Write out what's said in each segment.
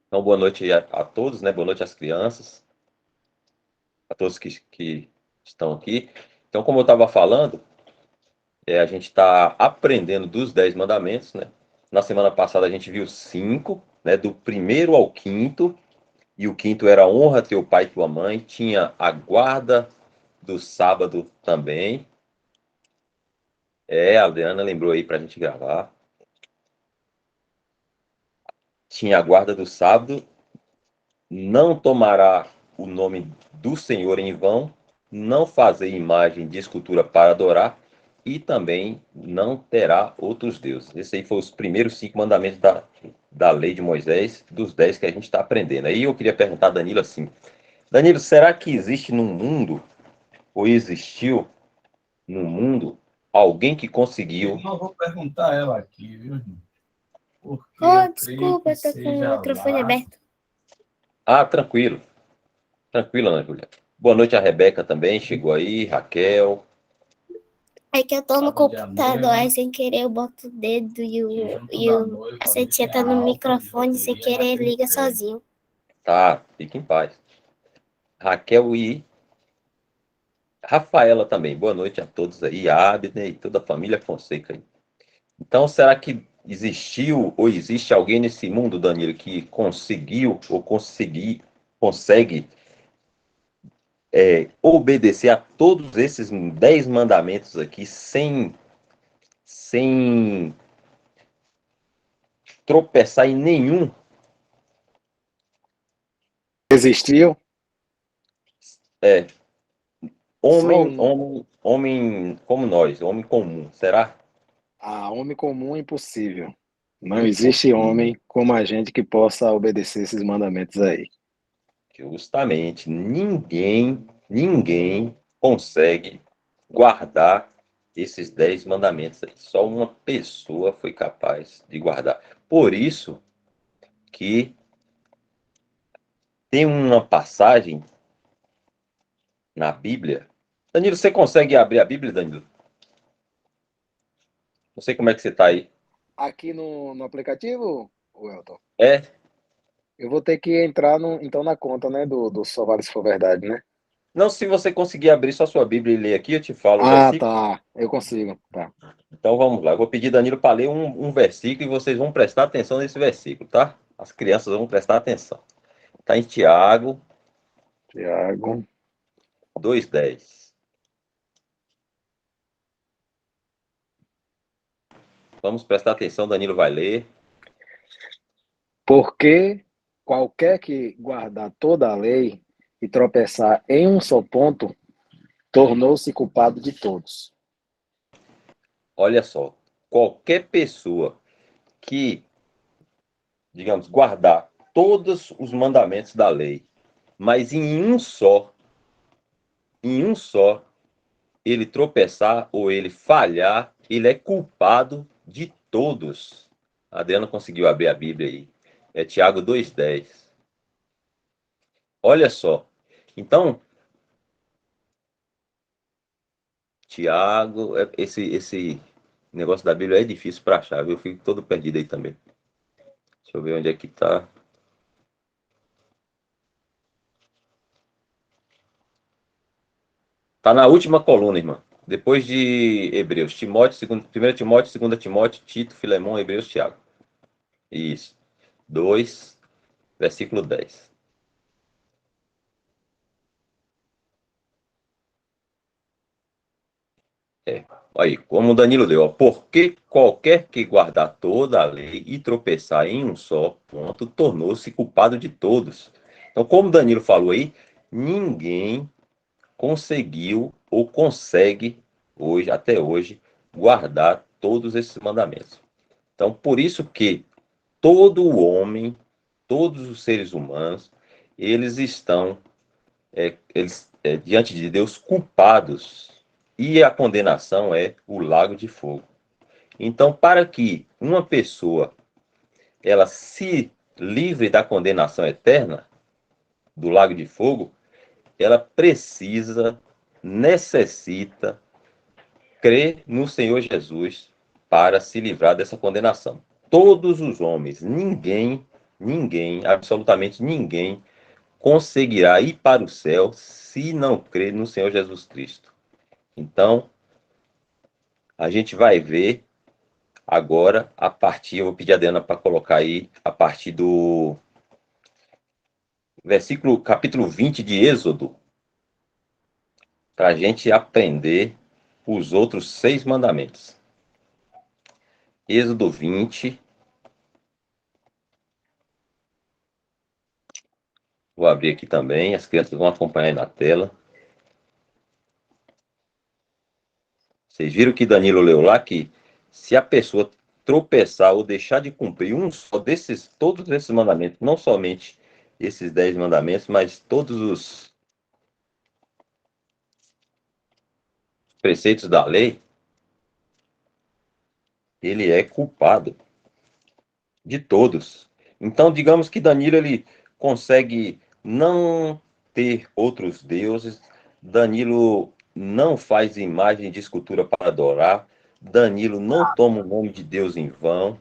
Então, boa noite a todos, né? Boa noite às crianças, a todos que estão aqui. Então, como eu estava falando, a gente está aprendendo dos 10 mandamentos, né? Na semana passada a gente viu 5, né? Do primeiro ao quinto, e o quinto era honra teu pai e tua mãe, tinha a guarda do sábado também. A Adriana lembrou aí para a gente gravar. Tinha a guarda do sábado, não tomará o nome do Senhor em vão, não fazer imagem de escultura para adorar e também não terá outros deuses. Esses aí foram os primeiros 5 mandamentos da lei de Moisés, dos 10 que a gente está aprendendo. Aí eu queria perguntar a Danilo assim, Danilo, será que existe no mundo, ou existiu no mundo, alguém que Eu conseguiu... não vou perguntar ela aqui, viu, irmão? Porque Oh, eu creio desculpa, que eu tô com o seja microfone lá. aberto. Ah, tranquilo, tranquilo, Ana Júlia. Boa noite a Rebeca também, chegou aí, Raquel. É que eu tô no Sábado de computador, aí noiva, sem querer eu boto o dedo e junto e da a noiva ali setinha tem tá a no alta de microfone, sem bateria querer naquele liga pé. sozinho. Tá, fique em paz. Raquel e Rafaela também. Boa noite a todos aí, a Abner e toda a família Fonseca aí. Então, será que existiu ou existe alguém nesse mundo, Danilo, que conseguiu ou consegue obedecer a todos esses 10 mandamentos aqui sem tropeçar em nenhum? Existiu É, só homem, um. homem, homem como nós, homem comum, será? Homem comum impossível. Não existe Impossível. homem como a gente que possa obedecer esses mandamentos aí. Justamente, ninguém consegue guardar esses 10 mandamentos aí. Só uma pessoa foi capaz de guardar. Por isso que tem uma passagem na Bíblia. Danilo, você consegue abrir a Bíblia, Danilo? Não sei como é que você está aí. Aqui no aplicativo, Welton, É? eu vou ter que entrar então na conta, né, do Só Vale Se For Verdade, né? Não, se você conseguir abrir só sua Bíblia e ler aqui, eu te falo o Ah, versículo. tá. Eu consigo. Tá. Então vamos lá. Eu vou pedir Danilo para ler um versículo e vocês vão prestar atenção nesse versículo, tá? As crianças vão prestar atenção. Está em Tiago Tiago. 2:10. Vamos prestar atenção, Danilo vai ler. Porque qualquer que guardar toda a lei e tropeçar em um só ponto, tornou-se culpado de todos. Olha só, qualquer pessoa que, digamos, guardar todos os mandamentos da lei, mas em um só, ele tropeçar ou ele falhar, ele é culpado de todos. A Adriana conseguiu abrir a Bíblia aí. É Tiago 2:10. Olha só. Então, Tiago, esse negócio da Bíblia é difícil para achar, viu? Eu fico todo perdido aí também. Deixa eu ver onde é que tá. Tá na última coluna, irmã. Depois de Hebreus, Timóteo, 1 Timóteo, 2 Timóteo, Tito, Filemão, Hebreus, Tiago. Isso. 2, versículo 10. Aí, como o Danilo deu, ó, porque qualquer que guardar toda a lei e tropeçar em um só ponto, tornou-se culpado de todos. Então, como o Danilo falou aí, ninguém conseguiu ou consegue hoje, até hoje, guardar todos esses mandamentos. Então, por isso que todo o homem, todos os seres humanos, eles estão diante de Deus culpados. E a condenação é o lago de fogo. Então, para que uma pessoa ela se livre da condenação eterna do lago de fogo, ela necessita crer no Senhor Jesus para se livrar dessa condenação. Todos os homens, ninguém ninguém, absolutamente ninguém, conseguirá ir para o céu se não crer no Senhor Jesus Cristo. Então, a gente vai ver agora, a partir, eu vou pedir a Diana para colocar aí, a partir do capítulo 20 de Êxodo, para a gente aprender os outros 6 mandamentos. Êxodo 20. Vou abrir aqui também, as crianças vão acompanhar aí na tela. Vocês viram que Danilo leu lá que se a pessoa tropeçar ou deixar de cumprir um só desses, todos esses mandamentos, não somente esses 10 mandamentos, mas todos os preceitos da lei, ele é culpado de todos. Então, digamos que Danilo ele consegue não ter outros deuses, Danilo não faz imagem de escultura para adorar, Danilo não toma o nome de Deus em vão,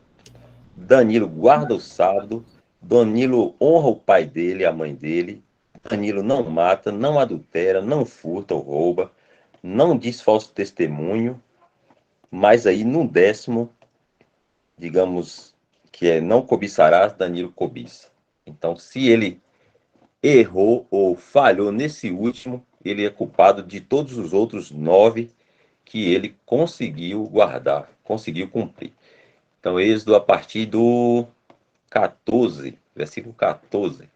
Danilo guarda o sábado, Danilo honra o pai dele, a mãe dele, Danilo não mata, não adultera, não furta ou rouba, não diz falso testemunho, mas aí no 10º, digamos que é não cobiçarás, Danilo cobiça. Então, se ele errou ou falhou nesse último, ele é culpado de todos os outros 9 que ele conseguiu guardar, conseguiu cumprir. Então, Êxodo a partir do 14, versículo 14.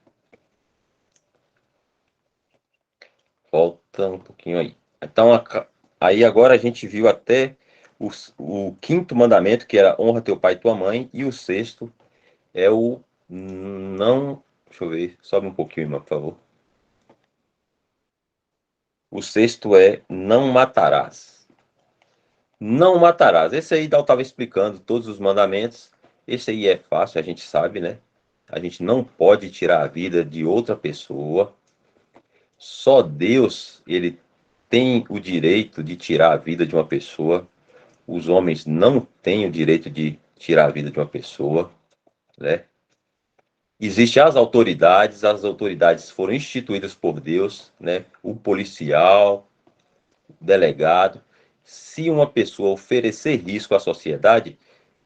Volta um pouquinho aí. Então, aí agora a gente viu até o 5º mandamento, que era honra teu pai e tua mãe, e o 6º é o não... Deixa eu ver, sobe um pouquinho, irmã, por favor. O 6º é não matarás. Não matarás. Esse aí eu estava explicando todos os mandamentos. Esse aí é fácil, a gente sabe, né? A gente não pode tirar a vida de outra pessoa. Só Deus, ele tem o direito de tirar a vida de uma pessoa. Os homens não têm o direito de tirar a vida de uma pessoa, né? Existem as autoridades foram instituídas por Deus, né? O policial, o delegado. Se uma pessoa oferecer risco à sociedade,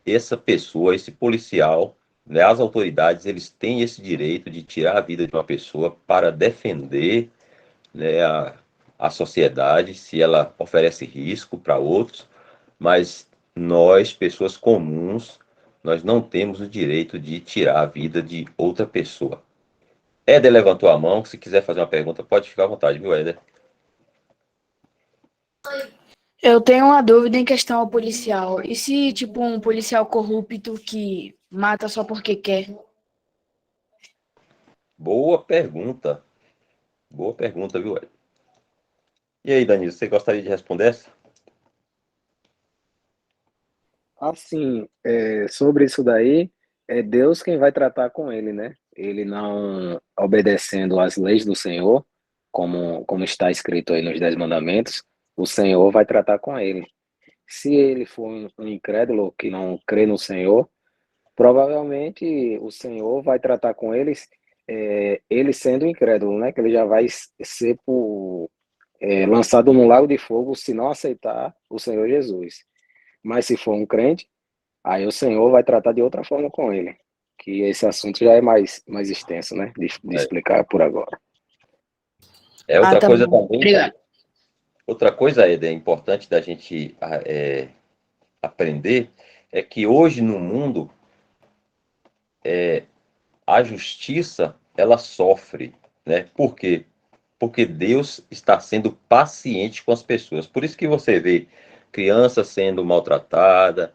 essa pessoa, esse policial, né, as autoridades, eles têm esse direito de tirar a vida de uma pessoa para defender, né, a sociedade, se ela oferece risco para outros, mas nós, pessoas comuns, nós não temos o direito de tirar a vida de outra pessoa. Éder levantou a mão, se quiser fazer uma pergunta, pode ficar à vontade, viu, Éder? Eu tenho uma dúvida em questão ao policial. E se, tipo, um policial corrupto que mata só porque quer? Boa pergunta, viu, Éder? E aí, Danilo, você gostaria de responder essa? Assim, sobre isso daí, é Deus quem vai tratar com ele, né? Ele não obedecendo às leis do Senhor, como está escrito aí nos 10 mandamentos, o Senhor vai tratar com ele. Se ele for um incrédulo que não crê no Senhor, provavelmente o Senhor vai tratar com eles, ele sendo incrédulo, né? Que ele já vai ser lançado no lago de fogo se não aceitar o Senhor Jesus. Mas se for um crente, aí o Senhor vai tratar de outra forma com ele. Que esse assunto já é mais extenso, né? De explicar por agora. Outra tá coisa bom. também. Obrigado. Outra coisa, Eder, é importante da gente aprender é que hoje no mundo a justiça ela sofre, né? Por quê? Porque Deus está sendo paciente com as pessoas. Por isso que você vê crianças sendo maltratadas,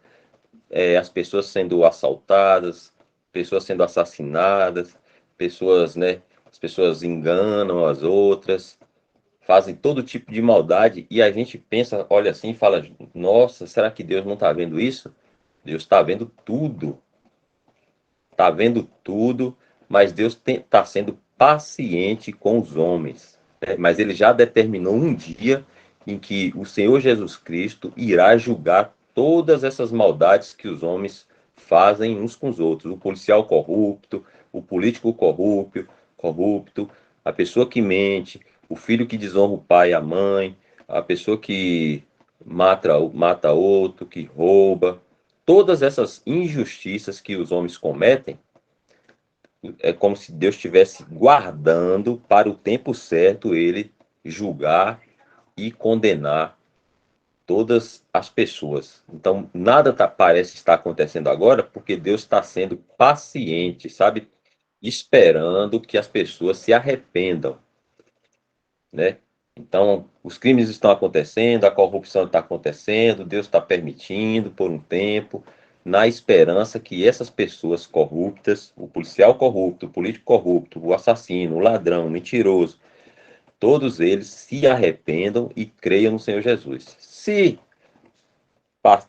as pessoas sendo assaltadas, pessoas sendo assassinadas, pessoas, né? As pessoas enganam as outras, fazem todo tipo de maldade e a gente pensa, olha assim e fala, nossa, será que Deus não está vendo isso? Deus está vendo tudo, mas Deus está sendo paciente com os homens, né? Mas ele já determinou um dia em que o Senhor Jesus Cristo irá julgar todas essas maldades que os homens fazem uns com os outros. O policial corrupto, o político corrupto, a pessoa que mente, o filho que desonra o pai e a mãe, a pessoa que mata outro, que rouba. Todas essas injustiças que os homens cometem, é como se Deus estivesse guardando para o tempo certo ele julgar e condenar todas as pessoas. Então, nada parece estar acontecendo agora porque Deus está sendo paciente, sabe? Esperando que as pessoas se arrependam, né? Então, os crimes estão acontecendo, a corrupção está acontecendo, Deus está permitindo por um tempo, na esperança que essas pessoas corruptas, o policial corrupto, o político corrupto, o assassino, o ladrão, o mentiroso, todos eles se arrependam e creiam no Senhor Jesus. Se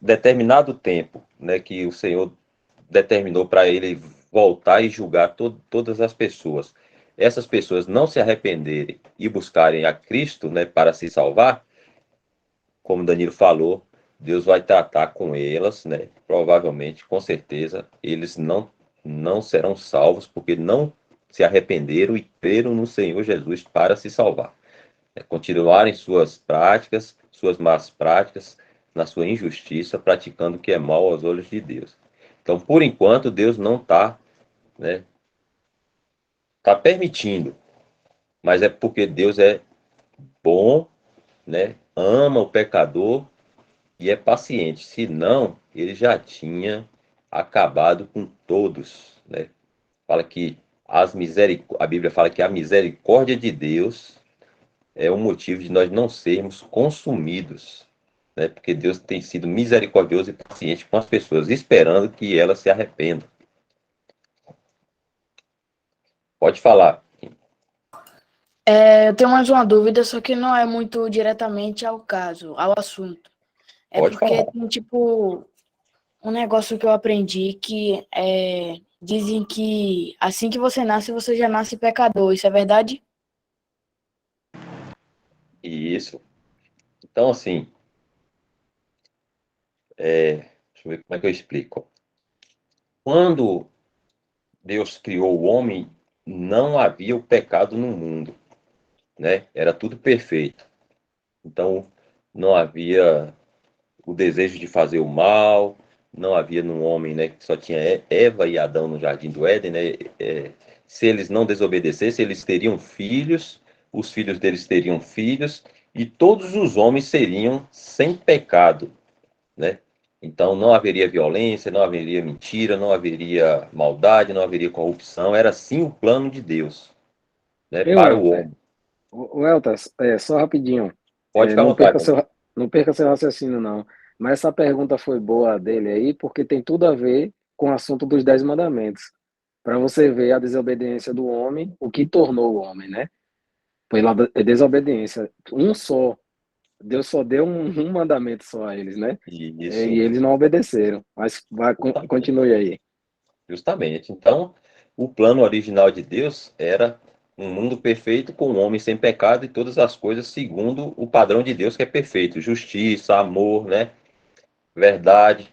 determinado tempo, né, que o Senhor determinou para ele voltar e julgar todas as pessoas, essas pessoas não se arrependerem e buscarem a Cristo, né, para se salvar, como Danilo falou, Deus vai tratar com elas, né? Provavelmente, com certeza, eles não serão salvos porque não se arrependeram e creram no Senhor Jesus para se salvar. Continuarem suas práticas, suas más práticas, na sua injustiça, praticando o que é mal aos olhos de Deus. Então, por enquanto, Deus não está, né, tá permitindo, mas é porque Deus é bom, né, ama o pecador e é paciente. Senão, ele já tinha acabado com todos, né? Fala que a Bíblia fala que a misericórdia de Deus é o motivo de nós não sermos consumidos, né? Porque Deus tem sido misericordioso e paciente com as pessoas, esperando que elas se arrependam. Pode falar. Eu tenho mais uma dúvida, só que não é muito diretamente ao caso, ao assunto. É Pode porque falar. tem, tipo, um negócio que eu aprendi que dizem que assim que você nasce, você já nasce pecador. Isso é verdade? Isso. Então, assim, deixa eu ver como é que eu explico. Quando Deus criou o homem, não havia o pecado no mundo, né? Era tudo perfeito. Então, não havia o desejo de fazer o mal, não havia no homem, né, que só tinha Eva e Adão no Jardim do Éden, né? Se eles não desobedecessem, eles teriam filhos, os filhos deles teriam filhos, e todos os homens seriam sem pecado, né? Então não haveria violência, não haveria mentira, não haveria maldade, não haveria corrupção. Era sim o plano de Deus, né, Meu para o Elton, homem. o Elton, só rapidinho, Pode ficar à não perca vontade. seu raciocínio, não. Mas essa pergunta foi boa dele aí, porque tem tudo a ver com o assunto dos 10 mandamentos. Para você ver a desobediência do homem, o que tornou o homem, né? Pela desobediência. Um só. Deus só deu um mandamento só a eles, né? E Isso, eles não obedeceram. Mas justamente. continue aí. Justamente. Então, o plano original de Deus era um mundo perfeito com um homem sem pecado e todas as coisas segundo o padrão de Deus que é perfeito, justiça, amor, né? Verdade.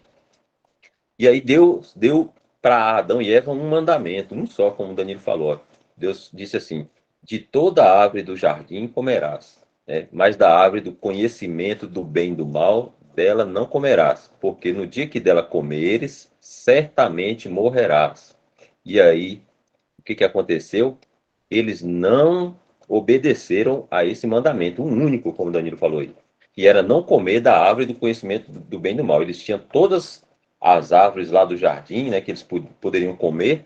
E aí Deus deu para Adão e Eva um mandamento, um só, como o Danilo falou. Deus disse assim: de toda árvore do jardim comerás, né? Mas da árvore do conhecimento do bem e do mal, dela não comerás, porque no dia que dela comeres, certamente morrerás. E aí, o que aconteceu? Eles não obedeceram a esse mandamento, um único, como o Danilo falou aí, que era não comer da árvore do conhecimento do bem e do mal. Eles tinham todas as árvores lá do jardim, né, que eles poderiam comer,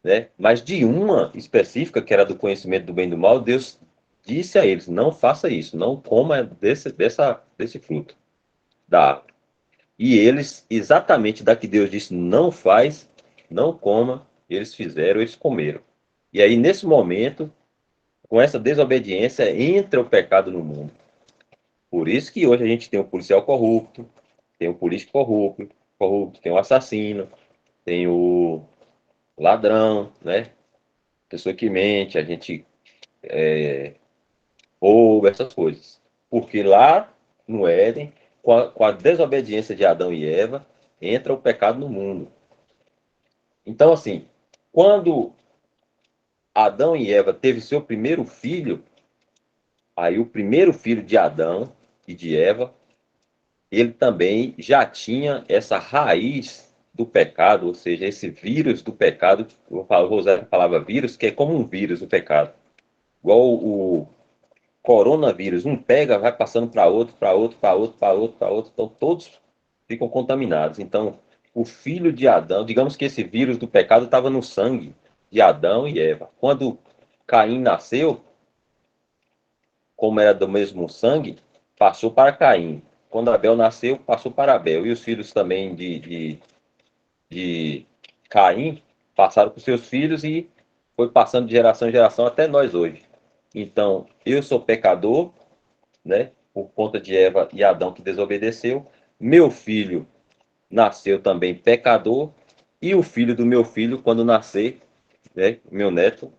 né, mas de uma específica, que era do conhecimento do bem e do mal, Deus disse a eles: não faça isso, não coma desse fruto da árvore. E eles, exatamente da que Deus disse não faz, não coma, eles fizeram, eles comeram. E aí, nesse momento, com essa desobediência, entra o pecado no mundo. Por isso que hoje a gente tem um policial corrupto, tem um político corrupto, tem um assassino, tem o ladrão, né? Pessoa que mente, a gente rouba, essas coisas. Porque lá no Éden, com a desobediência de Adão e Eva, entra o pecado no mundo. Então, assim, quando Adão e Eva teve seu primeiro filho, aí o primeiro filho de Adão e de Eva, ele também já tinha essa raiz do pecado, ou seja, esse vírus do pecado. Vou usar a palavra vírus, que é como um vírus do pecado. Igual o coronavírus, um pega, vai passando para outro, para outro, para outro, para outro, para outro, então todos ficam contaminados. Então, o filho de Adão, digamos que esse vírus do pecado estava no sangue de Adão e Eva. Quando Caim nasceu, como era do mesmo sangue, passou para Caim. Quando Abel nasceu, passou para Abel. E os filhos também de Caim passaram para os seus filhos e foi passando de geração em geração até nós hoje. Então, eu sou pecador, né, por conta de Eva e Adão que desobedeceu. Meu filho nasceu também pecador, e o filho do meu filho, quando nascer, né, meu neto,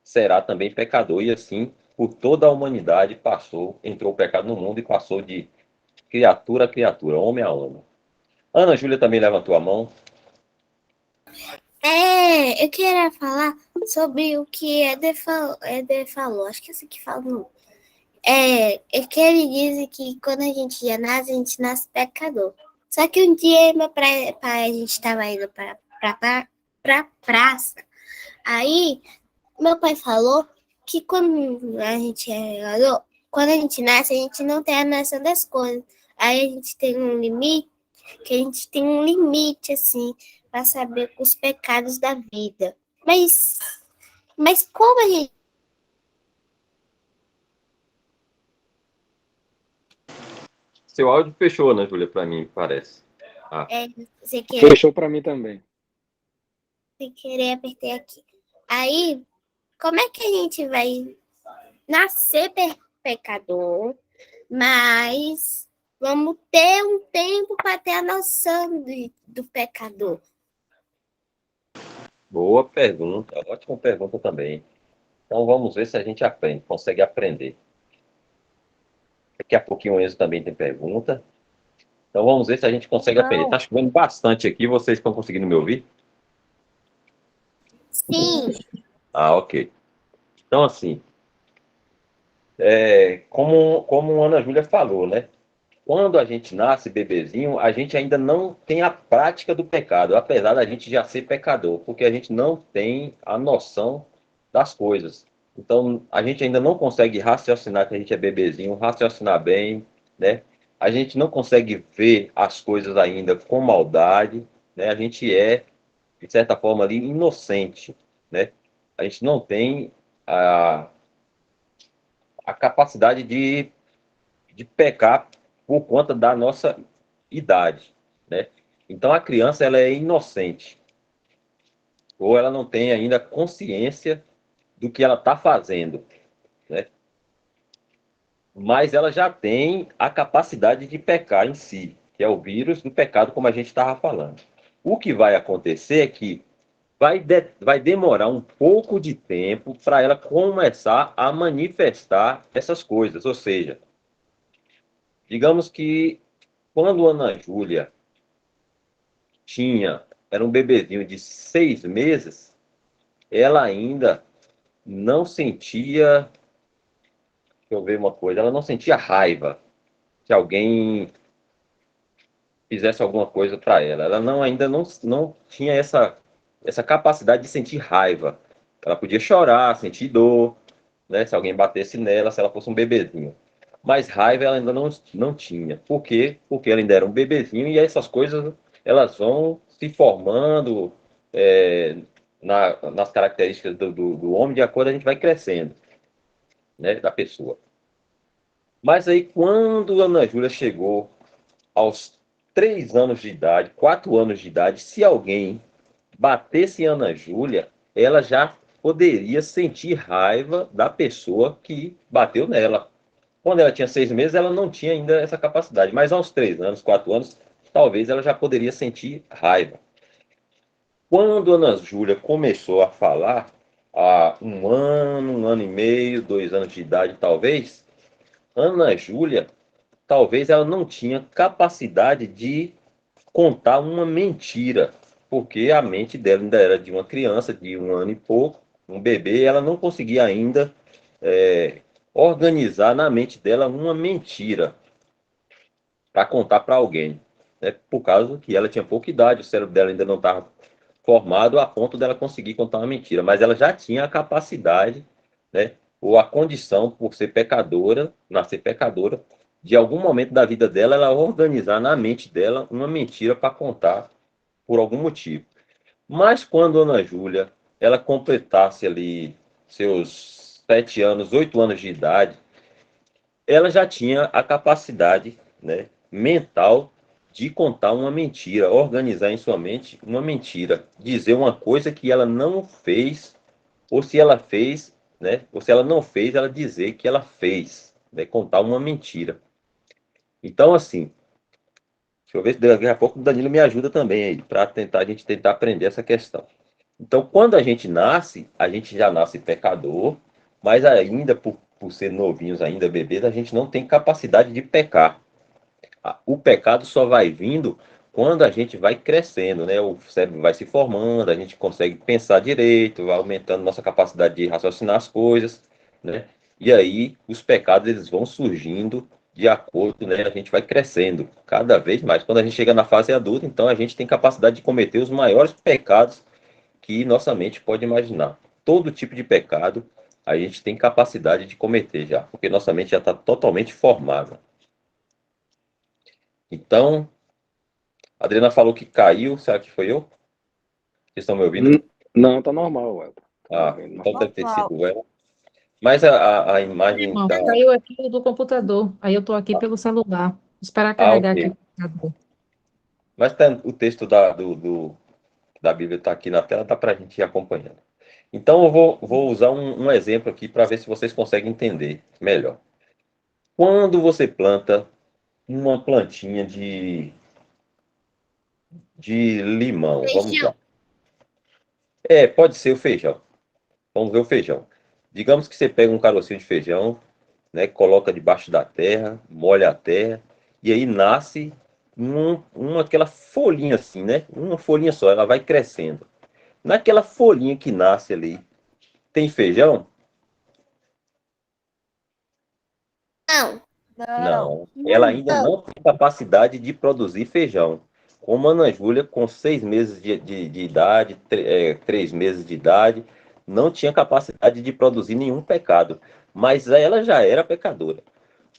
será também pecador. E assim, por toda a humanidade entrou o pecado no mundo e passou de criatura a criatura, homem a homem. Ana Júlia também levantou a mão. Eu queria falar sobre o que Éder falou. Acho que é assim que falou. É que ele diz que quando a gente nasce pecador. Só que um dia meu pai, a gente estava indo pra praça. Aí meu pai falou que quando a gente quando a gente nasce, a gente não tem a noção das coisas. Aí a gente tem um limite, assim, para saber os pecados da vida. Mas como a gente... Seu áudio fechou, Ana Júlia, para mim, parece. Fechou para mim também. Sem querer, apertei aqui. Aí, como é que a gente vai nascer pecador, mas vamos ter um tempo para ter a noção do pecador? Boa pergunta, ótima pergunta também. Então vamos ver se a gente consegue aprender. Daqui a pouquinho o Enzo também tem pergunta. Então vamos ver se a gente consegue aprender. Está chovendo bastante aqui, vocês estão conseguindo me ouvir? Sim. Ok. Então, assim, como a Ana Júlia falou, né? Quando a gente nasce bebezinho, a gente ainda não tem a prática do pecado, apesar da gente já ser pecador, porque a gente não tem a noção das coisas. Então, a gente ainda não consegue raciocinar que a gente é bebezinho, raciocinar bem, né? A gente não consegue ver as coisas ainda com maldade, né? A gente é, de certa forma, ali, inocente, né? A gente não tem a capacidade de pecar por conta da nossa idade, né? Então, a criança, ela é inocente, ou ela não tem ainda consciência do que ela está fazendo, né? Mas ela já tem a capacidade de pecar em si, que é o vírus do pecado, como a gente estava falando. O que vai acontecer é que vai demorar um pouco de tempo para ela começar a manifestar essas coisas. Ou seja, digamos que quando Ana Júlia era um bebezinho de 6 meses, ela ainda não sentia, deixa eu ver uma coisa, ela não sentia raiva se alguém fizesse alguma coisa para ela. Ela ainda não tinha essa capacidade de sentir raiva. Ela podia chorar, sentir dor, né, se alguém batesse nela, se ela fosse um bebezinho. Mas raiva ela ainda não tinha. Por quê? Porque ela ainda era um bebezinho e essas coisas elas vão se formando nas características do homem de acordo a gente vai crescendo, né, da pessoa. Mas aí quando a Ana Júlia chegou aos 3 anos de idade, 4 anos de idade, se alguém batesse em Ana Júlia, ela já poderia sentir raiva da pessoa que bateu nela. Quando ela tinha 6 meses, ela não tinha ainda essa capacidade, mas aos 3 anos, 4 anos, talvez ela já poderia sentir raiva. Quando Ana Júlia começou a falar, há 1 ano e meio, 2 anos de idade talvez, Ana Júlia, talvez ela não tinha capacidade de contar uma mentira, porque a mente dela ainda era de uma criança de 1 ano e pouco, um bebê, ela não conseguia ainda organizar na mente dela uma mentira para contar para alguém, né? Por causa que ela tinha pouca idade, o cérebro dela ainda não estava formado a ponto dela conseguir contar uma mentira, mas ela já tinha a capacidade, né, ou a condição, por ser pecadora, nascer pecadora, de algum momento da vida dela, ela organizar na mente dela uma mentira para contar por algum motivo. Mas quando a Ana Júlia, ela completasse ali seus 7 anos, 8 anos de idade, ela já tinha a capacidade, né, mental de contar uma mentira, organizar em sua mente uma mentira, dizer uma coisa que ela não fez, ou se ela fez, né, ou se ela não fez, ela dizer que ela fez, né, contar uma mentira. Então, assim, deixa eu ver se daqui a pouco o Danilo me ajuda também aí, para a gente tentar aprender essa questão. Então, quando a gente nasce, a gente já nasce pecador, mas ainda, por ser novinhos, ainda bebês, a gente não tem capacidade de pecar. O pecado só vai vindo quando a gente vai crescendo, né? O cérebro vai se formando, a gente consegue pensar direito, vai aumentando nossa capacidade de raciocinar as coisas, né? E aí os pecados eles vão surgindo de acordo, né? A gente vai crescendo cada vez mais. Quando a gente chega na fase adulta, então a gente tem capacidade de cometer os maiores pecados que nossa mente pode imaginar. Todo tipo de pecado a gente tem capacidade de cometer já, porque nossa mente já está totalmente formada. Então, a Adriana falou que caiu, será que foi eu? Vocês estão me ouvindo? Não, tá normal, Elton. Então deve ter sido ela. Mas a imagem Irmão, da... saiu aqui do computador. Aí eu tô aqui pelo celular. Vou esperar carregar aqui ok. o computador. Mas o texto da Bíblia está aqui na tela, dá para a gente ir acompanhando. Então eu vou usar um exemplo aqui para ver se vocês conseguem entender melhor. Quando você planta uma plantinha de limão, vamos lá. Pode ser o feijão. Vamos ver o feijão. Digamos que você pega um carocinho de feijão, né, coloca debaixo da terra, molha a terra, e aí nasce aquela folhinha assim, né? Uma folhinha só, ela vai crescendo. Naquela folhinha que nasce ali, tem feijão? Não. Não. Ela ainda não tem capacidade de produzir feijão. Como a Ana Júlia, com 6 meses de idade, 3 meses de idade, não tinha capacidade de produzir nenhum pecado. Mas ela já era pecadora.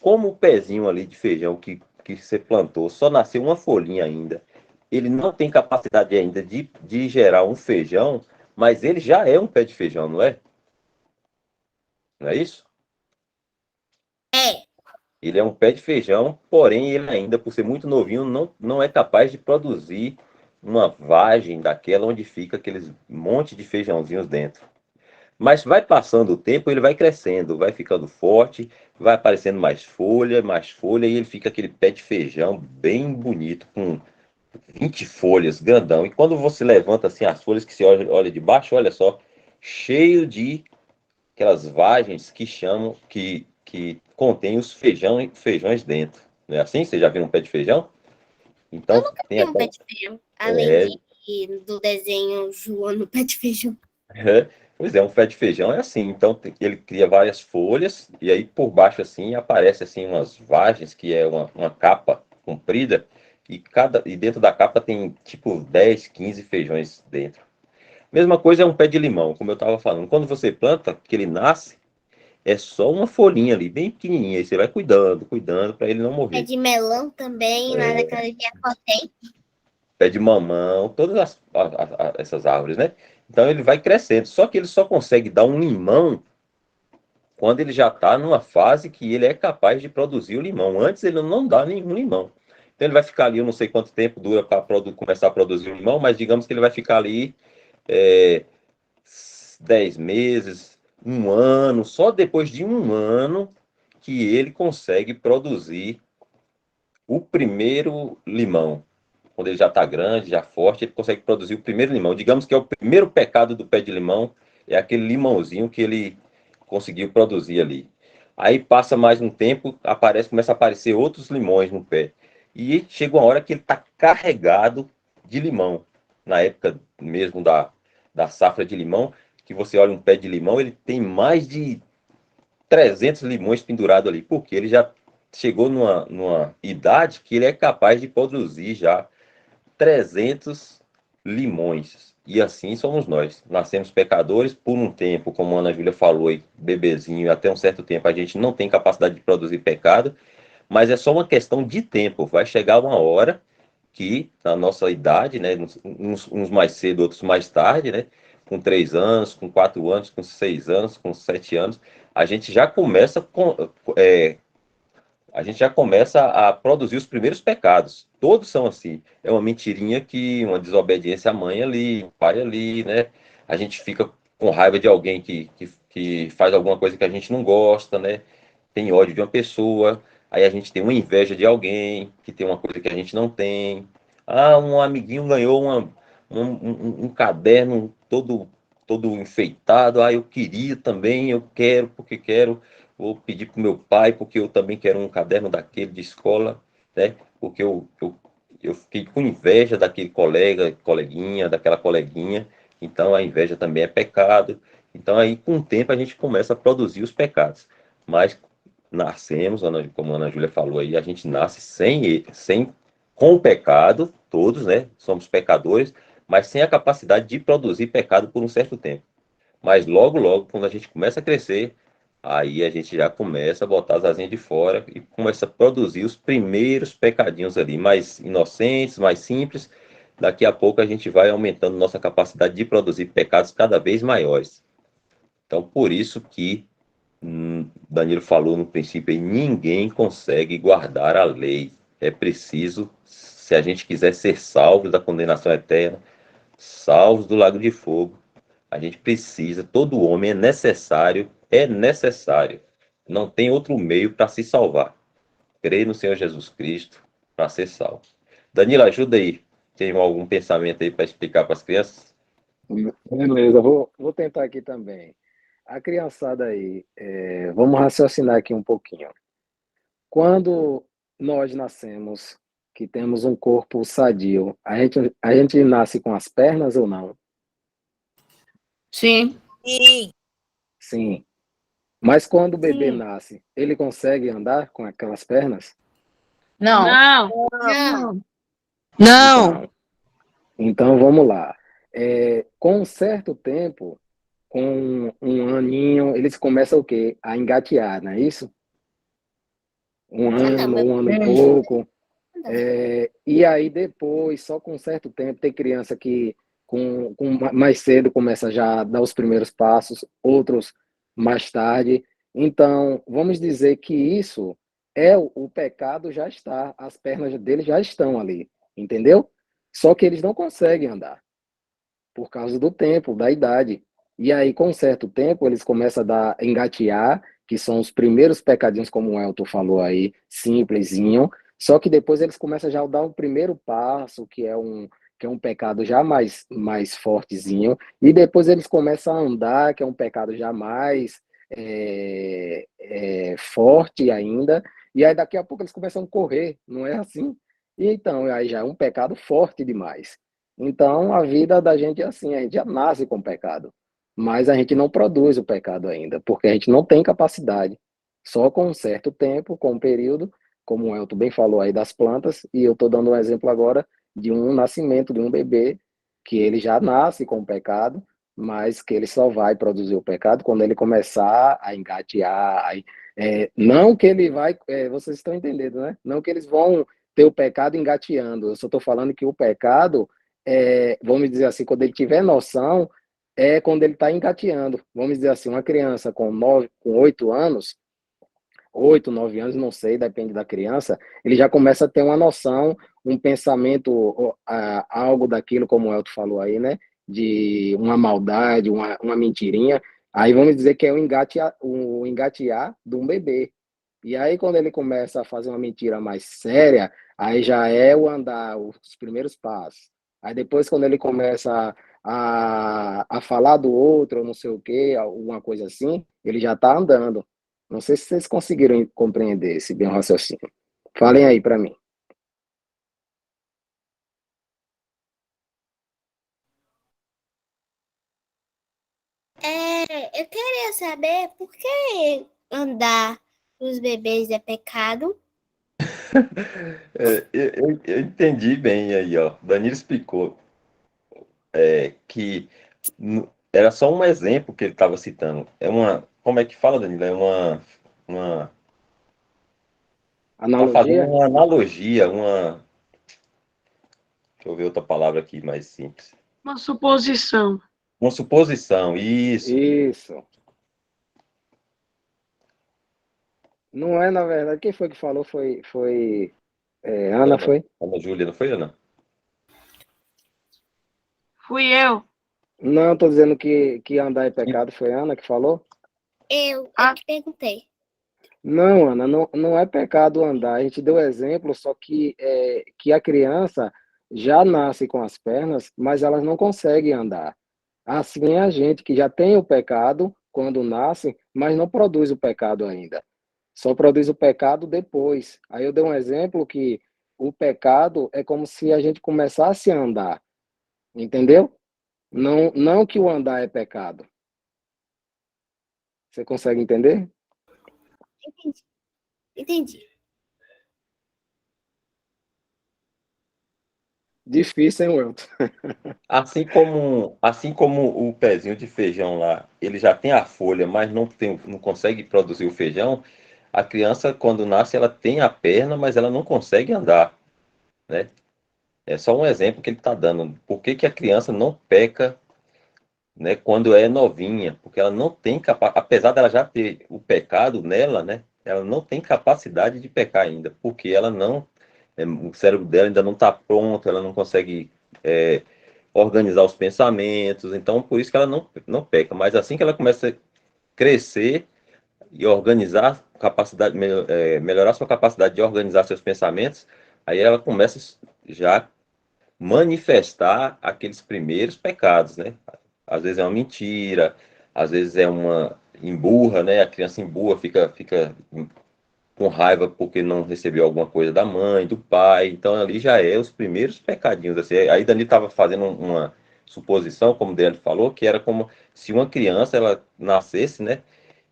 Como o pezinho ali de feijão que você plantou só nasceu uma folhinha ainda, ele não tem capacidade ainda de gerar um feijão, mas ele já é um pé de feijão, não é? Não é isso? É. Ele é um pé de feijão, porém ele ainda, por ser muito novinho, não é capaz de produzir uma vagem daquela onde fica aqueles monte de feijãozinhos dentro. Mas vai passando o tempo, ele vai crescendo, vai ficando forte, vai aparecendo mais folha, e ele fica aquele pé de feijão bem bonito, com 20 folhas, grandão. E quando você levanta assim as folhas que você olha de baixo, olha só, cheio de aquelas vagens que contém os feijões dentro. Não é assim? Você já viu um pé de feijão? Então, tem Tem um pé aquela... de feijão. Além do desenho João no pé de feijão. Pois é, um pé de feijão é assim. Então, ele cria várias folhas, e aí por baixo assim aparece assim umas vagens, que é uma capa comprida, e dentro da capa tem tipo 10, 15 feijões dentro. Mesma coisa é um pé de limão, como eu estava falando. Quando você planta, que ele nasce, é só uma folhinha ali, bem pequenininha. Aí você vai cuidando para ele não Pé morrer. de melão também, lá naquela viacotém. Pé de mamão, todas essas árvores, né? Então ele vai crescendo. Só que ele só consegue dar um limão quando ele já está numa fase que ele é capaz de produzir o limão. Antes ele não dá nenhum limão. Então ele vai ficar ali, eu não sei quanto tempo dura para começar a produzir o limão, mas digamos que ele vai ficar ali 10 meses, 1 ano. Só depois de 1 ano que ele consegue produzir o primeiro limão. Quando ele já está grande, já forte, ele consegue produzir o primeiro limão. Digamos que é o primeiro pecado do pé de limão, é aquele limãozinho que ele conseguiu produzir ali. Aí passa mais um tempo, começa a aparecer outros limões no pé. E chega uma hora que ele está carregado de limão. Na época mesmo da safra de limão, que você olha um pé de limão, ele tem mais de 300 limões pendurados ali, porque ele já chegou numa idade que ele é capaz de produzir já 300 limões. E assim somos nós. Nascemos pecadores por um tempo, como a Ana Júlia falou aí, bebezinho, até um certo tempo a gente não tem capacidade de produzir pecado, mas é só uma questão de tempo. Vai chegar uma hora que, na nossa idade, né, uns mais cedo, outros mais tarde, né, com 3 anos, com 4 anos, com 6 anos, com 7 anos, a gente já começa a gente já começa a produzir os primeiros pecados. Todos são assim. É uma mentirinha que, uma desobediência à mãe ali, o pai ali, né? A gente fica com raiva de alguém que faz alguma coisa que a gente não gosta, né? Tem ódio de uma pessoa, aí a gente tem uma inveja de alguém que tem uma coisa que a gente não tem. Ah, um amiguinho ganhou um caderno todo enfeitado. Ah, eu queria também, eu quero, porque quero. Vou pedir para o meu pai, porque eu também quero um caderno daquele de escola, né? Porque eu fiquei com inveja daquele colega, coleguinha, daquela coleguinha. Então a inveja também é pecado. Então aí com o tempo a gente começa a produzir os pecados. Mas nascemos, como a Ana Júlia falou aí, a gente nasce com o pecado, todos, né? Somos pecadores, mas sem a capacidade de produzir pecado por um certo tempo. Mas logo, logo, quando a gente começa a crescer, aí a gente já começa a botar as asinhas de fora e começa a produzir os primeiros pecadinhos ali, mais inocentes, mais simples. Daqui a pouco a gente vai aumentando nossa capacidade de produzir pecados cada vez maiores. Então, por isso que Danilo falou no princípio aí, ninguém consegue guardar a lei. É preciso, se a gente quiser ser salvos da condenação eterna, salvos do lago de fogo, a gente precisa, todo homem é necessário. Não tem outro meio para se salvar. Crer no Senhor Jesus Cristo para ser salvo. Danilo, ajuda aí. Tem algum pensamento aí para explicar para as crianças? Beleza, vou tentar aqui também. A criançada aí, vamos raciocinar aqui um pouquinho. Quando nós nascemos, que temos um corpo sadio, a gente nasce com as pernas ou não? Sim. Sim. Sim. Mas quando o bebê Sim. nasce, ele consegue andar com aquelas pernas? Não. Não. Não. Então vamos lá. Com um certo tempo, com um aninho, eles começam o quê? A engatear, não é isso? Um ano e pouco. E aí depois, só com um certo tempo, tem criança que mais cedo começa já a dar os primeiros passos, outros mais tarde. Então, vamos dizer que isso o pecado já está, as pernas deles já estão ali, entendeu? Só que eles não conseguem andar por causa do tempo, da idade. E aí, com um certo tempo, eles começam a engatear, que são os primeiros pecadinhos, como o Elton falou aí, simplesinho. Só que depois eles começam já a dar um primeiro passo, que é um pecado já mais fortezinho. E depois eles começam a andar, que é um pecado já mais forte ainda. E aí daqui a pouco eles começam a correr, não é assim? E então, aí já é um pecado forte demais. Então, a vida da gente é assim, a gente já nasce com pecado, mas a gente não produz o pecado ainda, porque a gente não tem capacidade. Só com um certo tempo, com um período, como o Elton bem falou aí das plantas, e eu estou dando um exemplo agora de um nascimento de um bebê, que ele já nasce com o pecado, mas que ele só vai produzir o pecado quando ele começar a engatear. Não que ele vai, vocês estão entendendo, né? Não que eles vão ter o pecado engateando, eu só estou falando que o pecado vamos dizer assim, quando ele tiver noção, é quando ele está engateando. Vamos dizer assim, uma criança com 8 anos, 8, 9 anos, não sei, depende da criança, ele já começa a ter uma noção, um pensamento, algo daquilo, como o Elton falou aí, né? De uma maldade, uma mentirinha. Aí vamos dizer que é o engatear de um bebê. E aí, quando ele começa a fazer uma mentira mais séria, aí já é o andar, os primeiros passos. Aí depois, quando ele começa a falar do outro, ou não sei o quê, alguma coisa assim, ele já está andando. Não sei se vocês conseguiram compreender esse bem raciocínio. Falem aí para mim. Eu queria saber por que andar os bebês é pecado. Eu entendi bem aí, ó. Danilo explicou que era só um exemplo que ele estava citando. Como é que fala, Danilo? Tá fazendo Analogia? uma analogia, deixa eu ver outra palavra aqui mais simples. Uma suposição. Uma suposição, isso. Isso. Não é, na verdade, quem foi que falou? Foi Ana, foi? Ana Júlia, não foi, Ana? Fui eu. Não, tô dizendo que andar é pecado, foi Ana que falou? Eu que perguntei. Não, Ana, não é pecado andar. A gente deu exemplo, só que a criança já nasce com as pernas, mas elas não conseguem andar. Assim é a gente que já tem o pecado quando nasce, mas não produz o pecado ainda. Só produz o pecado depois. Aí eu dei um exemplo que o pecado é como se a gente começasse a andar, entendeu? Não que o andar é pecado. Você consegue entender? Entendi. Difícil, hein, Welton? Assim como o pezinho de feijão lá, ele já tem a folha, mas não consegue produzir o feijão, a criança, quando nasce, ela tem a perna, mas ela não consegue andar, né? É só um exemplo que ele está dando. Por que que a criança não peca, né, quando é novinha? Porque ela não tem apesar dela já ter o pecado nela, né? Ela não tem capacidade de pecar ainda, porque ela não, o cérebro dela ainda não está pronto, ela não consegue organizar os pensamentos, então por isso que ela não peca. Mas assim que ela começa a crescer e organizar capacidade, melhorar sua capacidade de organizar seus pensamentos, aí ela começa já manifestar aqueles primeiros pecados, né? Às vezes é uma mentira, às vezes é uma emburra, né? A criança emburra, fica com raiva porque não recebeu alguma coisa da mãe, do pai. Então ali já é os primeiros pecadinhos. Assim. Aí Dani estava fazendo uma suposição, como o Dani falou, que era como se uma criança ela nascesse, né?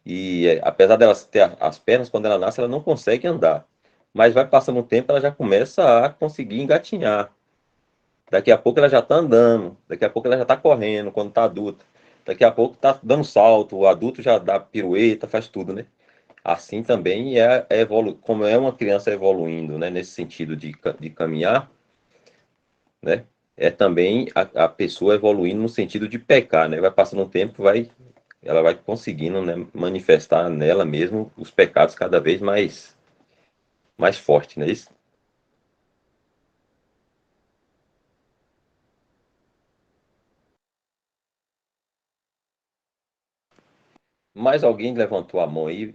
E apesar dela ter as pernas, quando ela nasce, ela não consegue andar. Mas vai passando o tempo, ela já começa a conseguir engatinhar. Daqui a pouco ela já está andando, daqui a pouco ela já está correndo quando está adulta. Daqui a pouco está dando salto, o adulto já dá pirueta, faz tudo, né? Assim também como é uma criança evoluindo, né, nesse sentido de caminhar, né, é também a pessoa evoluindo no sentido de pecar, né, vai passando um tempo, ela vai conseguindo, né, manifestar nela mesmo os pecados cada vez mais forte, não é isso? Mais alguém levantou a mão aí?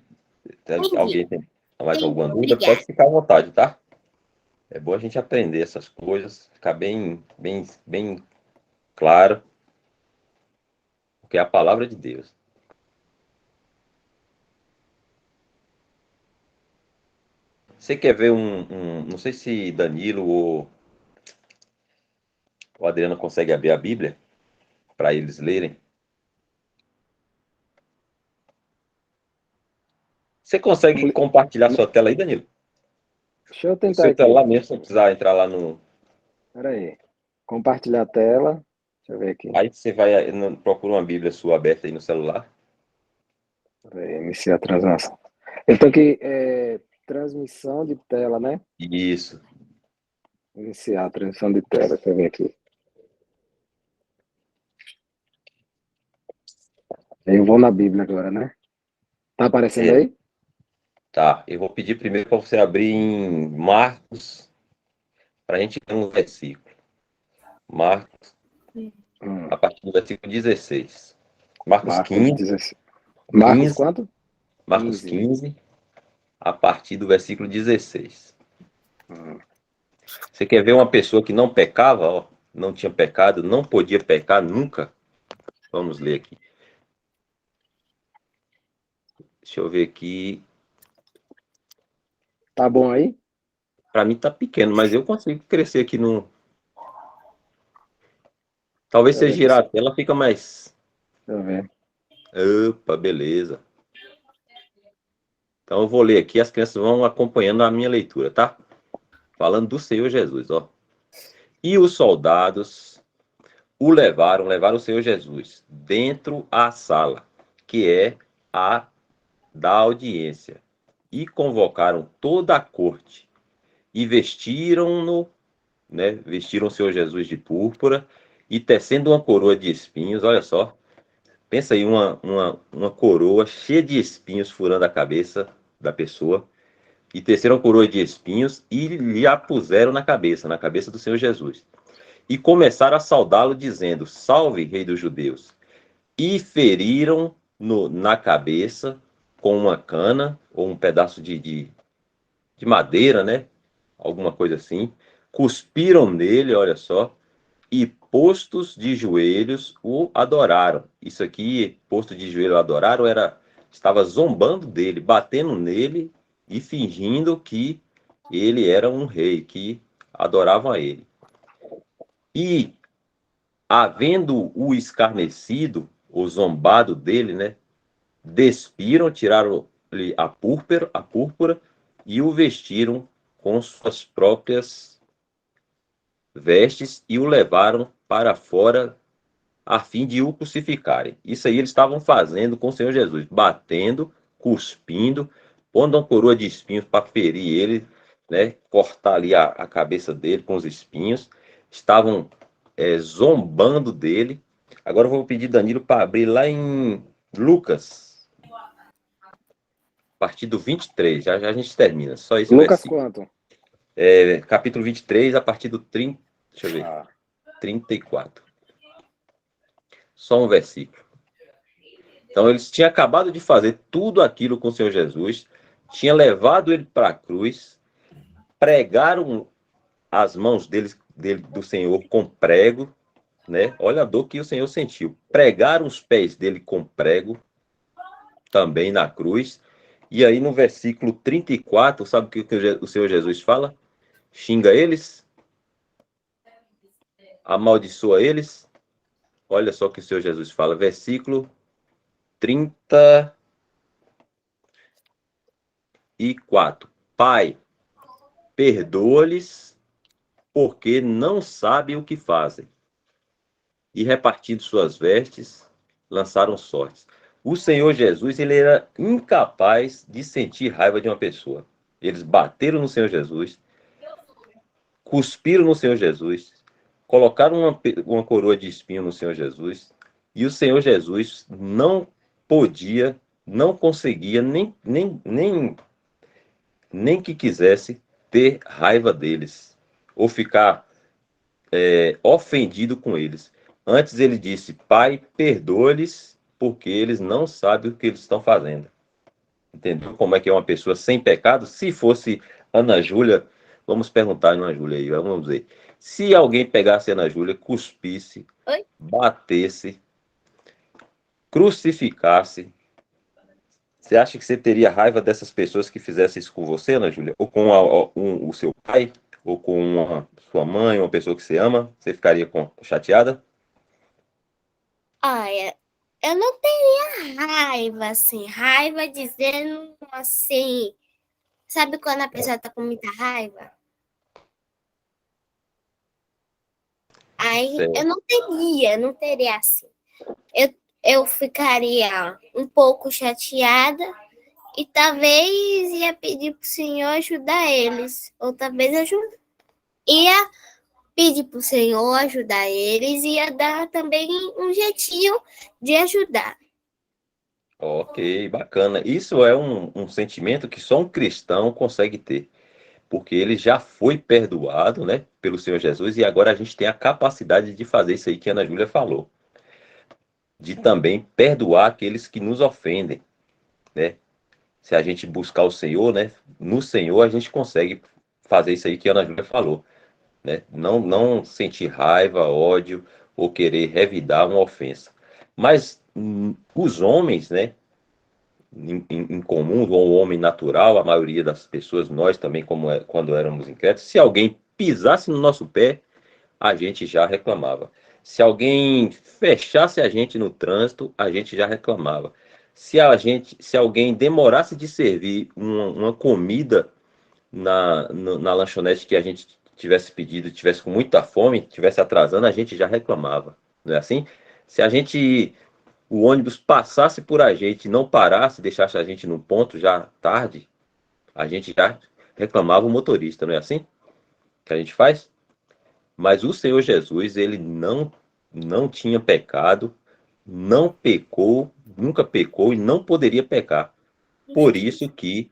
Alguém tem mais alguma dúvida? Obrigada. Pode ficar à vontade, tá? É bom a gente aprender essas coisas, ficar bem claro, porque é a palavra de Deus. Você quer ver não sei se Danilo ou o Adriano consegue abrir a Bíblia para eles lerem. Você consegue compartilhar sua tela aí, Danilo? Deixa eu O tentar seu aqui. celular mesmo, se não precisar entrar lá no... Espera aí. Compartilhar a tela. Deixa eu ver aqui. Aí você vai, procura uma Bíblia sua aberta aí no celular. Espera aí, iniciar a transação. Eu tô aqui, transmissão de tela, né? Isso. Iniciar a transmissão de tela. Deixa eu ver aqui. Eu vou na Bíblia agora, né? Tá aparecendo aí? Tá. Eu vou pedir primeiro para você abrir em Marcos, para a gente ler um versículo. Marcos, a partir do versículo 16. Marcos 15. 16. Marcos 15, quanto? Marcos 15, a partir do versículo 16. Você quer ver uma pessoa que não pecava, ó, não tinha pecado, não podia pecar nunca? Vamos ler aqui. Deixa eu ver aqui. Tá bom aí? Para mim tá pequeno, mas eu consigo crescer aqui no... Talvez se girar a tela fica mais... Deixa eu ver. Opa, beleza. Então eu vou ler aqui, as crianças vão acompanhando a minha leitura, tá? Falando do Senhor Jesus, ó. E os soldados levaram o Senhor Jesus dentro à sala, que é a da audiência, e convocaram toda a corte, e vestiram-no, né? Vestiram o Senhor Jesus de púrpura, e tecendo uma coroa de espinhos, olha só, pensa aí, uma coroa cheia de espinhos furando a cabeça da pessoa, e teceram a coroa de espinhos e lhe a puseram na cabeça do Senhor Jesus. E começaram a saudá-lo, dizendo: Salve, Rei dos Judeus! E feriram na cabeça com uma cana, ou um pedaço de madeira, né? Alguma coisa assim. Cuspiram nele, olha só, e postos de joelhos o adoraram. Isso aqui, posto de joelho adoraram, estava zombando dele, batendo nele e fingindo que ele era um rei, que adoravam a ele. E, havendo o escarnecido, o zombado dele, né, despiram, tiraram-lhe a púrpura e o vestiram com suas próprias vestes e o levaram para fora a fim de o crucificarem. Isso aí eles estavam fazendo com o Senhor Jesus, batendo, cuspindo, pondo uma coroa de espinhos para ferir ele, né, cortar ali a cabeça dele com os espinhos. Estavam zombando dele. Agora eu vou pedir Danilo para abrir lá em Lucas, a partir do 23, já a gente termina, só isso. Lucas quanto? Capítulo 23, a partir do 30, deixa eu ver, 34. Só um versículo. Então eles tinham acabado de fazer tudo aquilo com o Senhor Jesus, tinham levado ele para a cruz, pregaram as mãos do Senhor com prego, né? Olha a dor que o Senhor sentiu. Pregaram os pés dele com prego, também na cruz. E aí no versículo 34, sabe o que o Senhor Jesus fala? Xinga eles, amaldiçoa eles. Olha só o que o Senhor Jesus fala, versículo 34. Pai, perdoa-lhes, porque não sabem o que fazem. E repartindo suas vestes, lançaram sortes. O Senhor Jesus, ele era incapaz de sentir raiva de uma pessoa. Eles bateram no Senhor Jesus, cuspiram no Senhor Jesus, colocaram uma coroa de espinho no Senhor Jesus, e o Senhor Jesus não podia, não conseguia, nem que quisesse ter raiva deles, ou ficar ofendido com eles. Antes ele disse: Pai, perdoa-lhes, porque eles não sabem o que eles estão fazendo. Entendeu como é que é uma pessoa sem pecado? Se fosse Ana Júlia, vamos perguntar a Ana Júlia aí, vamos ver. Se alguém pegasse a Ana Júlia, cuspisse, batesse, crucificasse, você acha que você teria raiva dessas pessoas que fizessem isso com você, Ana Júlia? Ou com o seu pai? Ou com sua mãe, uma pessoa que você ama? Você ficaria chateada? Olha, eu não teria raiva, assim, raiva dizendo assim, sabe quando a pessoa tá com muita raiva? Aí Certo. eu não teria assim. Eu ficaria um pouco chateada e talvez ia pedir pro Senhor ajudar eles. Ou talvez ia pedir pro Senhor ajudar eles e ia dar também um jeitinho de ajudar. Ok, bacana. Isso é um sentimento que só um cristão consegue ter, porque ele já foi perdoado, né, pelo Senhor Jesus, e agora a gente tem a capacidade de fazer isso aí que a Ana Júlia falou, de também perdoar aqueles que nos ofendem, né? Se a gente buscar o Senhor, né, no Senhor a gente consegue fazer isso aí que a Ana Júlia falou, né? Não sentir raiva, ódio ou querer revidar uma ofensa. Mas os homens, né, em comum, ou o homem natural, a maioria das pessoas, nós também, quando éramos incrédulos, se alguém pisasse no nosso pé, a gente já reclamava. Se alguém fechasse a gente no trânsito, a gente já reclamava. Se alguém demorasse de servir uma comida na lanchonete que a gente tivesse pedido, tivesse com muita fome, tivesse atrasando, a gente já reclamava. Não é assim? Se o ônibus passasse por a gente, não parasse, deixasse a gente num ponto já tarde, a gente já reclamava o motorista, não é assim que a gente faz? Mas o Senhor Jesus, ele não tinha pecado, não pecou, nunca pecou e não poderia pecar. Por isso que,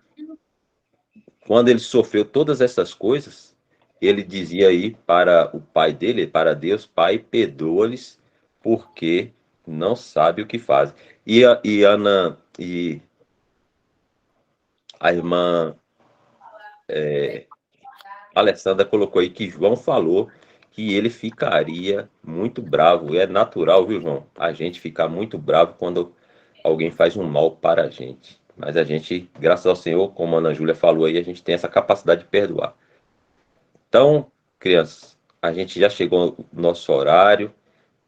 quando ele sofreu todas essas coisas, ele dizia aí para o pai dele, para Deus: Pai, perdoa-lhes, porque não sabe o que fazem. E a irmã Alessandra colocou aí que João falou que ele ficaria muito bravo. É natural, viu, João? A gente ficar muito bravo quando alguém faz um mal para a gente. Mas a gente, graças ao Senhor, como a Ana Júlia falou aí, a gente tem essa capacidade de perdoar. Então, crianças, a gente já chegou no nosso horário,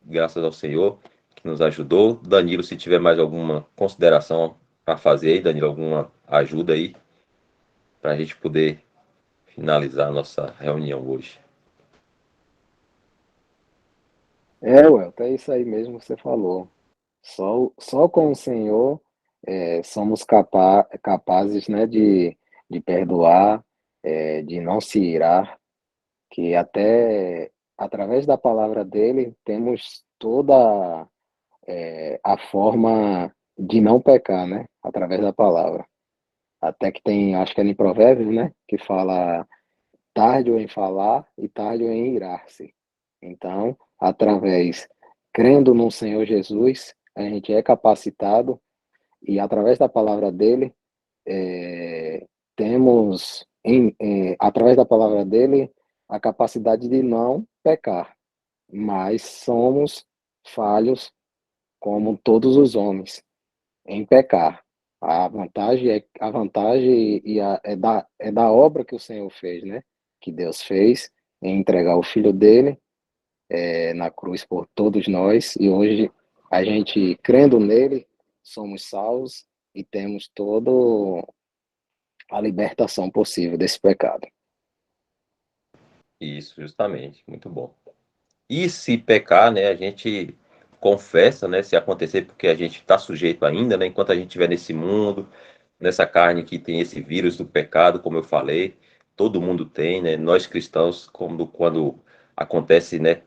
graças ao Senhor, que nos ajudou. Danilo, se tiver mais alguma consideração para fazer aí, Danilo, alguma ajuda aí, para a gente poder finalizar a nossa reunião hoje. Welton, é isso aí mesmo que você falou. Só com o Senhor somos capazes, né, de perdoar, de não se irar, que até através da palavra dele temos toda a forma de não pecar, né, através da palavra. Até que tem, acho que é em Provérbios, né, que fala tarde em falar e tarde em irar-se. Então, crendo no Senhor Jesus, a gente é capacitado e através da palavra dele, através da palavra dele, a capacidade de não pecar, mas somos falhos como todos os homens em pecar. A vantagem é da obra que o Senhor fez, né? Que Deus fez em entregar o Filho dele na cruz por todos nós, e hoje a gente, crendo nele, somos salvos e temos toda a libertação possível desse pecado. Isso, justamente. Muito bom. E se pecar, né, a gente confessa, né, se acontecer, porque a gente está sujeito ainda, né, enquanto a gente estiver nesse mundo, nessa carne que tem esse vírus do pecado, como eu falei, todo mundo tem, né, nós cristãos, quando acontece, né,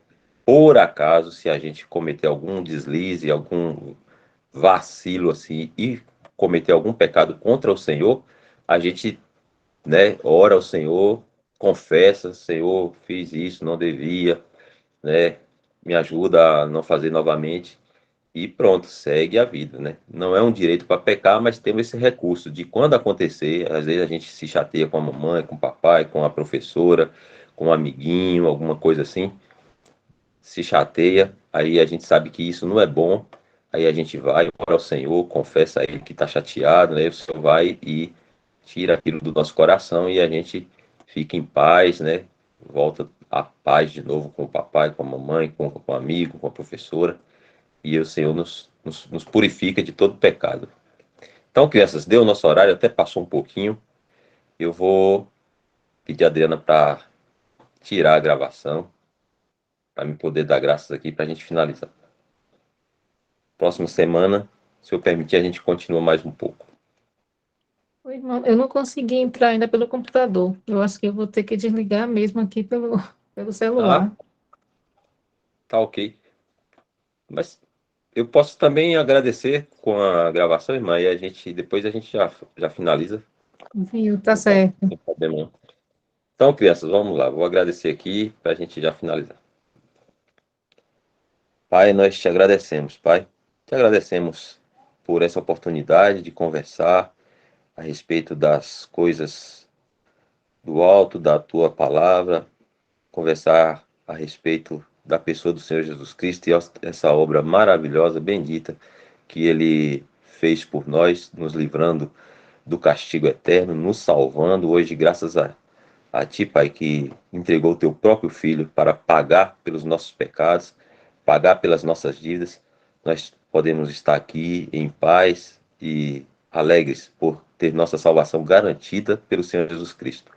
por acaso, se a gente cometer algum deslize, algum vacilo assim e cometer algum pecado contra o Senhor, a gente, né, ora ao Senhor, confessa: Senhor, fiz isso, não devia, né, me ajuda a não fazer novamente, e pronto, segue a vida, né? Não é um direito para pecar, mas temos esse recurso de, quando acontecer, às vezes a gente se chateia com a mamãe, com o papai, com a professora, com um amiguinho, alguma coisa assim, se chateia, aí a gente sabe que isso não é bom, aí a gente vai, ora ao Senhor, confessa a Ele que está chateado, né? O Senhor vai e tira aquilo do nosso coração e a gente fica em paz, né? Volta à paz de novo com o papai, com a mamãe, com o amigo, com a professora, e o Senhor nos purifica de todo pecado. Então, crianças, deu o nosso horário, até passou um pouquinho. Eu vou pedir a Adriana para tirar a gravação, para me poder dar graças aqui, para a gente finalizar. Próxima semana, se eu permitir, a gente continua mais um pouco. Oi, irmão, eu não consegui entrar ainda pelo computador. Eu acho que eu vou ter que desligar mesmo aqui pelo celular. Tá ok. Mas eu posso também agradecer com a gravação, irmã, e depois a gente já finaliza. Viu? Tá certo. Sem problema não. Então, crianças, vamos lá. Vou agradecer aqui para a gente já finalizar. Pai, nós te agradecemos, Pai. Te agradecemos por essa oportunidade de conversar a respeito das coisas do alto, da tua palavra, conversar a respeito da pessoa do Senhor Jesus Cristo e essa obra maravilhosa, bendita, que Ele fez por nós, nos livrando do castigo eterno, nos salvando. Hoje, graças a Ti, Pai, que entregou o Teu próprio Filho para pagar pelos nossos pecados, pagar pelas nossas dívidas, nós podemos estar aqui em paz e alegres por ter nossa salvação garantida pelo Senhor Jesus Cristo.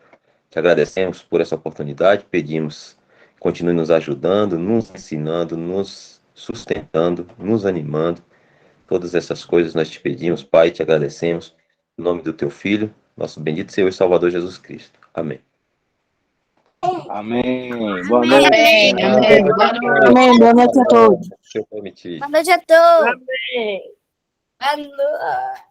Te agradecemos por essa oportunidade, pedimos que continue nos ajudando, nos ensinando, nos sustentando, nos animando. Todas essas coisas nós te pedimos, Pai, te agradecemos. Em nome do teu Filho, nosso bendito Senhor e Salvador Jesus Cristo. Amém. Amém. Boa noite. Amém. Amém. Amém. Boa noite a todos. Se eu permitir. Boa noite a todos. Amém. Boa noite.